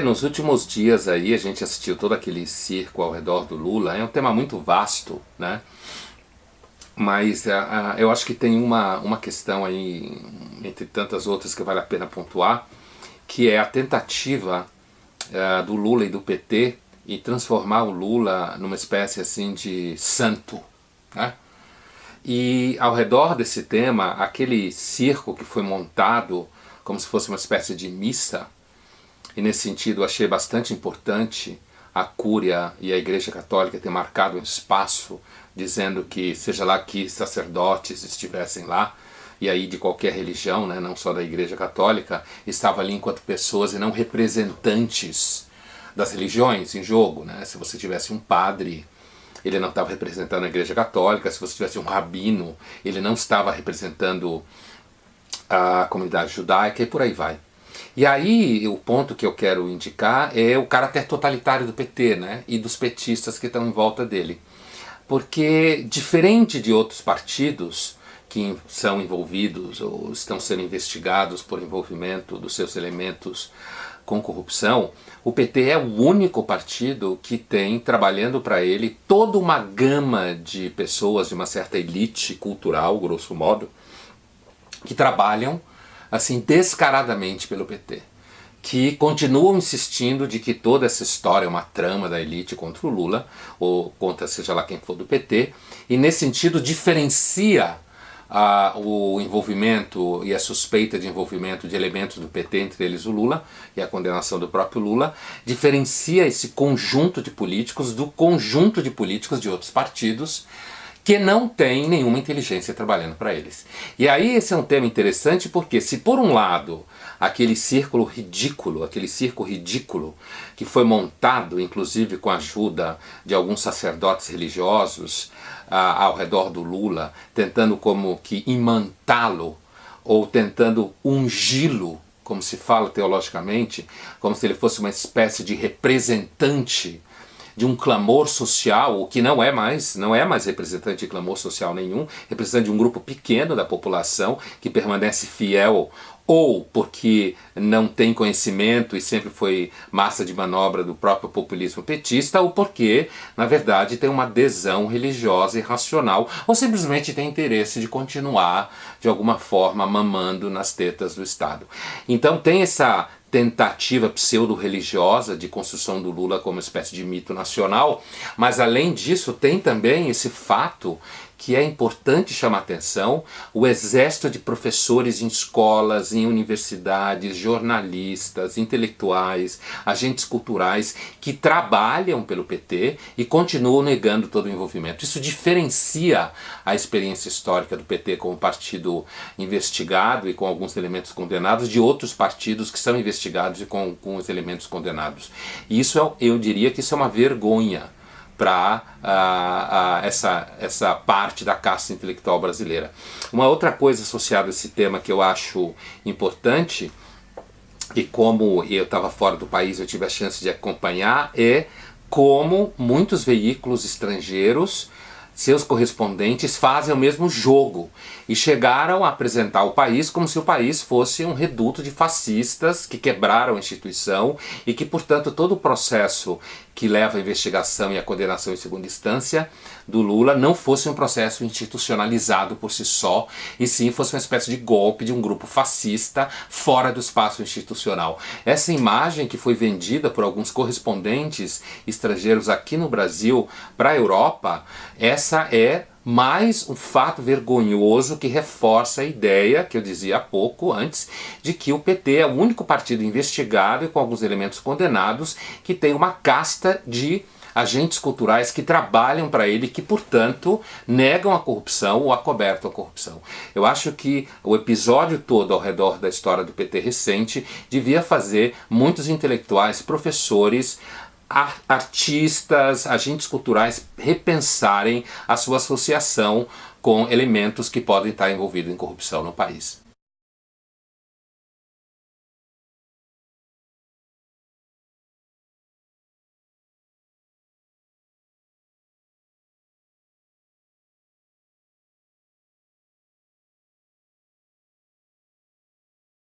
Nos últimos dias aí a gente assistiu todo aquele circo ao redor do Lula. É um tema muito vasto, né? Mas eu acho que tem uma questão aí, entre tantas outras, que vale a pena pontuar, que é a tentativa do Lula e do PT em transformar o Lula numa espécie assim de santo, né? E ao redor desse tema, aquele circo que foi montado como se fosse uma espécie de missa, e nesse sentido achei bastante importante a Cúria e a Igreja Católica ter marcado um espaço dizendo que seja lá que sacerdotes estivessem lá, e aí de qualquer religião, né, não só da Igreja Católica, estava ali enquanto pessoas e não representantes das religiões em jogo, né? Se você tivesse um padre, ele não estava representando a Igreja Católica. Se você tivesse um rabino, ele não estava representando a comunidade judaica, e por aí vai. E aí o ponto que eu quero indicar é o caráter totalitário do PT, né, e dos petistas que estão em volta dele. Porque, diferente de outros partidos que são envolvidos ou estão sendo investigados por envolvimento dos seus elementos com corrupção, o PT é o único partido que tem trabalhando para ele toda uma gama de pessoas de uma certa elite cultural, grosso modo, que trabalham assim descaradamente pelo PT, que continuam insistindo de que toda essa história é uma trama da elite contra o Lula, ou contra seja lá quem for do PT, e nesse sentido diferencia o envolvimento e a suspeita de envolvimento de elementos do PT, entre eles o Lula, e a condenação do próprio Lula, diferencia esse conjunto de políticos do conjunto de políticos de outros partidos que não tem nenhuma inteligência trabalhando para eles. E aí esse é um tema interessante porque se por um lado aquele circo ridículo que foi montado inclusive com a ajuda de alguns sacerdotes religiosos ao redor do Lula, tentando como que imantá-lo ou tentando ungí-lo, como se fala teologicamente, como se ele fosse uma espécie de representante de um clamor social, o que não é mais representante de clamor social nenhum, representante de um grupo pequeno da população que permanece fiel ou porque não tem conhecimento e sempre foi massa de manobra do próprio populismo petista, ou porque, na verdade, tem uma adesão religiosa e racional, ou simplesmente tem interesse de continuar, de alguma forma, mamando nas tetas do Estado. Então tem essa tentativa pseudo-religiosa de construção do Lula como uma espécie de mito nacional, mas além disso tem também esse fato que é importante chamar atenção: o exército de professores em escolas, em universidades, jornalistas, intelectuais, agentes culturais que trabalham pelo PT e continuam negando todo o envolvimento. Isso diferencia a experiência histórica do PT como partido investigado e com alguns elementos condenados de outros partidos que são investigados e com os elementos condenados. E isso eu diria que isso é uma vergonha para essa parte da casta intelectual brasileira. Uma outra coisa associada a esse tema que eu acho importante, e como eu estava fora do país eu tive a chance de acompanhar, é como muitos veículos estrangeiros, seus correspondentes, fazem o mesmo jogo e chegaram a apresentar o país como se o país fosse um reduto de fascistas que quebraram a instituição e que, portanto, todo o processo que leva à investigação e à condenação em segunda instância do Lula não fosse um processo institucionalizado por si só, e sim fosse uma espécie de golpe de um grupo fascista fora do espaço institucional. Essa imagem que foi vendida por alguns correspondentes estrangeiros aqui no Brasil para a Europa, essa é mais um fato vergonhoso que reforça a ideia que eu dizia há pouco antes, de que o PT é o único partido investigado e com alguns elementos condenados que tem uma casta de agentes culturais que trabalham para ele, que portanto negam a corrupção ou acobertam a corrupção. Eu acho que o episódio todo ao redor da história do PT recente devia fazer muitos intelectuais, professores, artistas, agentes culturais repensarem a sua associação com elementos que podem estar envolvidos em corrupção no país.